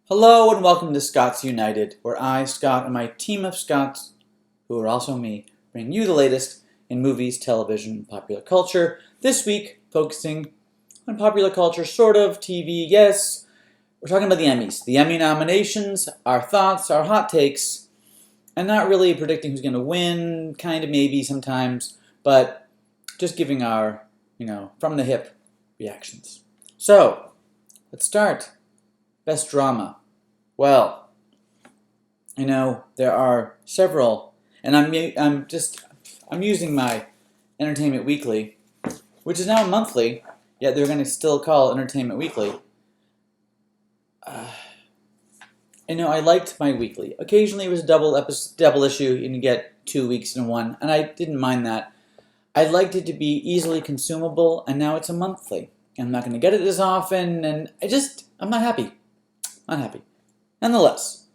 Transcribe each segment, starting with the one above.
Hello and welcome to Scots United, where I, Scott, and my team of Scots, who are also me, bring you the latest in movies, television, and popular culture. This week, focusing on popular culture, sort of, TV, yes. We're talking about the Emmys, the Emmy nominations, our thoughts, our hot takes, and not really predicting who's going to win, kind of maybe sometimes, but just giving our, from the hip reactions. So, let's start. Best drama. Well, there are several, and I'm using my Entertainment Weekly, which is now monthly, yet they're going to still call it Entertainment Weekly. I liked my weekly. Occasionally it was a double issue, and you get 2 weeks in one, and I didn't mind that. I liked it to be easily consumable, and now it's a monthly. I'm not going to get it as often, and I'm not happy. Unhappy. Nonetheless,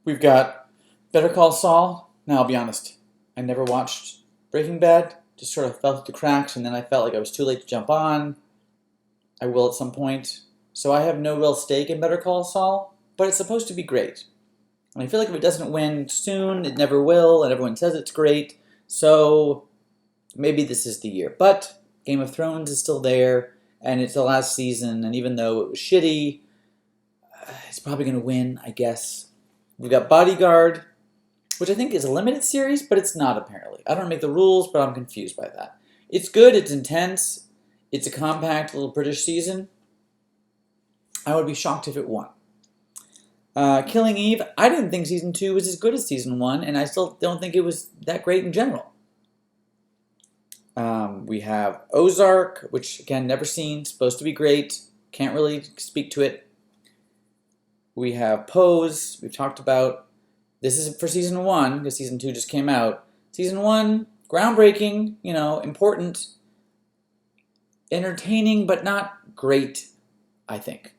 we've got Better Call Saul. Now, I'll be honest, I never watched Breaking Bad. Just sort of fell through the cracks, and then I felt like I was too late to jump on. I will at some point. So I have no real stake in Better Call Saul, but it's supposed to be great. And I feel like if it doesn't win soon, it never will, and everyone says it's great. So maybe this is the year. But Game of Thrones is still there, and it's the last season, and even though it was shitty, it's probably going to win, I guess. We've got Bodyguard, which I think is a limited series, but it's not apparently. I don't make the rules, but I'm confused by that. It's good, it's intense, it's a compact little British season. I would be shocked if it won. Killing Eve, I didn't think season 2 was as good as season 1, and I still don't think it was that great in general. We have Ozark, which again, never seen, supposed to be great, can't really speak to it. We have Pose, we've talked about. This is for season 1, because season 2 just came out. Season 1, groundbreaking, important, entertaining, but not great, I think.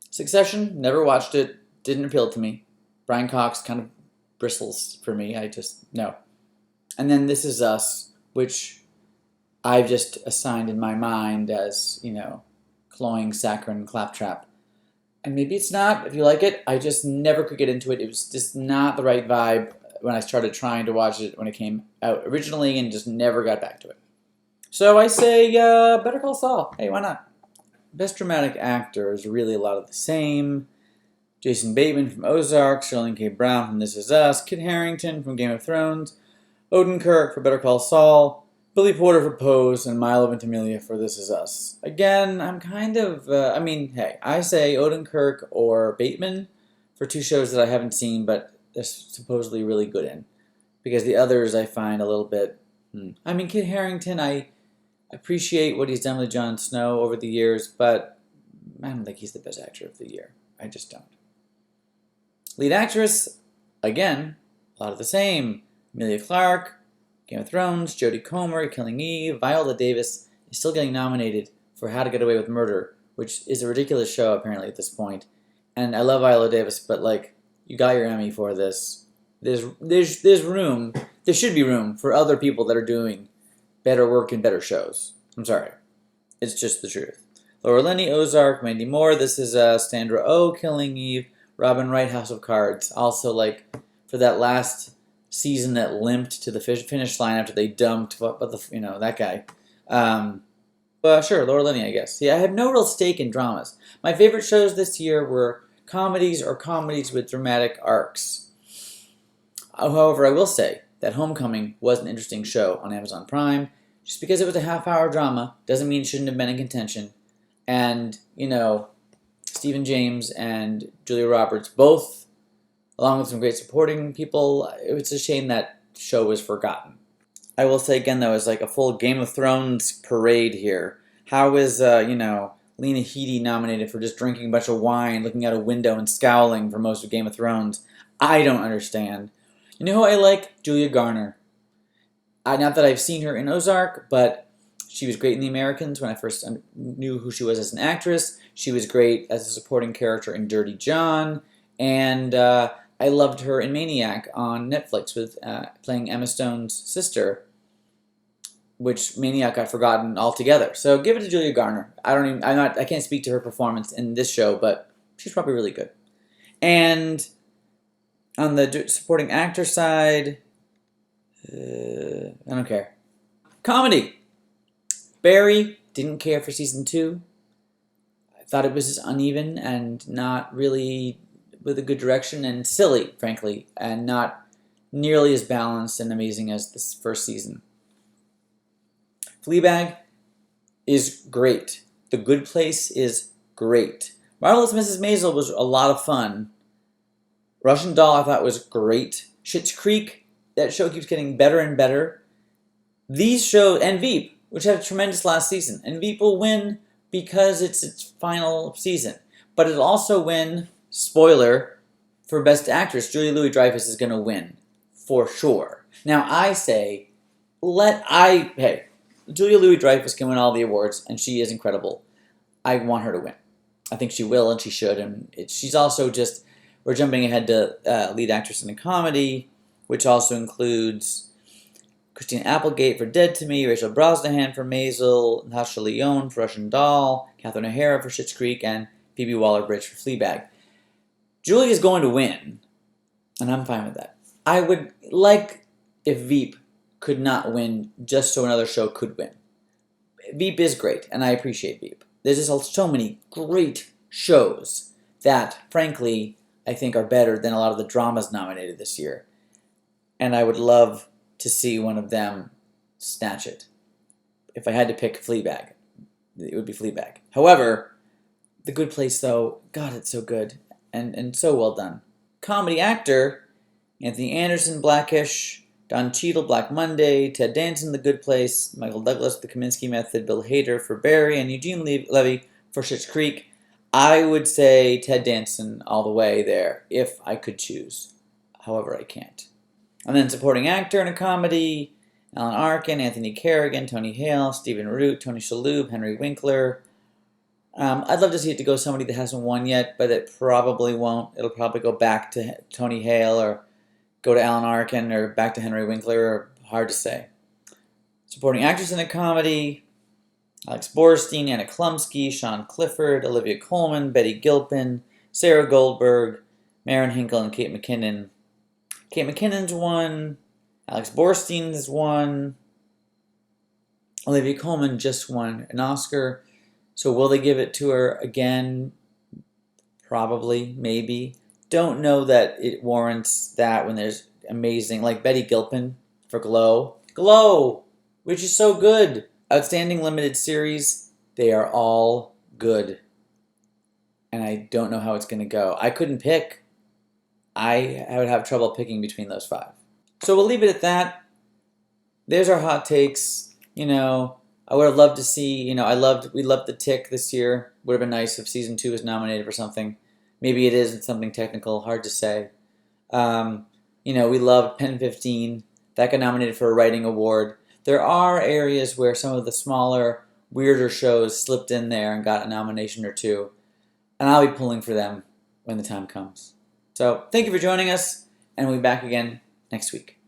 Succession, never watched it, didn't appeal to me. Brian Cox kind of bristles for me, no. And then This Is Us, which I've just assigned in my mind as, cloying, saccharine, claptrap. And maybe it's not, if you like it. I just never could get into it. It was just not the right vibe when I started trying to watch it when it came out originally and just never got back to it. So I say, Better Call Saul. Hey, why not? Best Dramatic Actor is really a lot of the same. Jason Bateman from Ozark, Sterling K. Brown from This Is Us, Kit Harington from Game of Thrones, Odenkirk for Better Call Saul, Billy Porter for Pose, and Milo Ventimiglia for This Is Us. Again, I'm kind of, I say Odenkirk or Bateman for 2 shows that I haven't seen, but they're supposedly really good in. Because the others I find a little bit, Kit Harington, I appreciate what he's done with Jon Snow over the years, but I don't think he's the best actor of the year. I just don't. Lead actress, again, a lot of the same. Emilia Clarke, Game of Thrones, Jodie Comer, Killing Eve, Viola Davis is still getting nominated for How to Get Away with Murder, which is a ridiculous show apparently at this point. And I love Viola Davis, but you got your Emmy for this. There's room. There should be room for other people that are doing better work and better shows. I'm sorry, it's just the truth. Laura Linney, Ozark, Mandy Moore. This is Sandra Oh, Killing Eve, Robin Wright, House of Cards. Also, for that last season that limped to the finish line after they dumped that guy. Sure, Laura Linney, I guess. See, I have no real stake in dramas. My favorite shows this year were comedies or comedies with dramatic arcs. However, I will say that Homecoming was an interesting show on Amazon Prime. Just because it was a half-hour drama doesn't mean it shouldn't have been in contention. And, Stephen James and Julia Roberts both, along with some great supporting people, it's a shame that show was forgotten. I will say again, though, it's like a full Game of Thrones parade here. How is, Lena Headey nominated for just drinking a bunch of wine, looking out a window and scowling for most of Game of Thrones? I don't understand. You know who I like? Julia Garner. Not that I've seen her in Ozark, but she was great in The Americans when I first knew who she was as an actress. She was great as a supporting character in Dirty John, and I loved her in Maniac on Netflix with playing Emma Stone's sister, which Maniac got forgotten altogether. So give it to Julia Garner. I can't speak to her performance in this show, but she's probably really good. And on the supporting actor side, I don't care. Comedy. Barry, didn't care for season 2. I thought it was just uneven and not really with a good direction, and silly, frankly, and not nearly as balanced and amazing as this first season. Fleabag is great. The Good Place is great. Marvelous Mrs. Maisel was a lot of fun. Russian Doll I thought was great. Schitt's Creek, that show keeps getting better and better. These shows, and Veep, which had a tremendous last season. And Veep will win because it's its final season. But it'll also win, spoiler, for Best Actress. Julia Louis-Dreyfus is going to win, for sure. Now I say, hey, Julia Louis-Dreyfus can win all the awards, and she is incredible. I want her to win. I think she will, and she should. And she's also just, we're jumping ahead to lead actress in a comedy, which also includes Christina Applegate for Dead to Me, Rachel Brosnahan for Maisel, Natasha Lyonne for Russian Doll, Catherine O'Hara for Schitt's Creek, and Phoebe Waller-Bridge for Fleabag. Julie is going to win, and I'm fine with that. I would like if Veep could not win just so another show could win. Veep is great, and I appreciate Veep. There's just so many great shows that, frankly, I think are better than a lot of the dramas nominated this year. And I would love to see one of them snatch it. If I had to pick Fleabag, it would be Fleabag. However, The Good Place, though, God, it's so good and so well done. Comedy actor, Anthony Anderson, Blackish, Don Cheadle, Black Monday, Ted Danson, The Good Place, Michael Douglas, The Kominsky Method, Bill Hader for Barry, and Eugene Levy for Schitt's Creek. I would say Ted Danson all the way there, if I could choose. However, I can't. And then supporting actor in a comedy, Alan Arkin, Anthony Carrigan, Tony Hale, Stephen Root, Tony Shalhoub, Henry Winkler. I'd love to see it to go somebody that hasn't won yet, but it probably won't. It'll probably go back to Tony Hale or go to Alan Arkin or back to Henry Winkler. Hard to say. Supporting actress in a comedy, Alex Borstein, Anna Klumsky, Sean Clifford, Olivia Colman, Betty Gilpin, Sarah Goldberg, Maren Hinkle, and Kate McKinnon. Kate McKinnon's won. Alex Borstein has won. Olivia Colman just won an Oscar. So will they give it to her again? Probably, maybe. Don't know that it warrants that when there's amazing, like Betty Gilpin for Glow. Glow, which is so good. Outstanding limited series. They are all good. And I don't know how it's going to go. I couldn't pick. I would have trouble picking between those 5. So we'll leave it at that. There's our hot takes. I would have loved to see, we loved The Tick this year. Would have been nice if season 2 was nominated for something. Maybe it isn't something technical, hard to say. We loved Pen 15. That got nominated for a writing award. There are areas where some of the smaller, weirder shows slipped in there and got a nomination or 2. And I'll be pulling for them when the time comes. So thank you for joining us, and we'll be back again next week.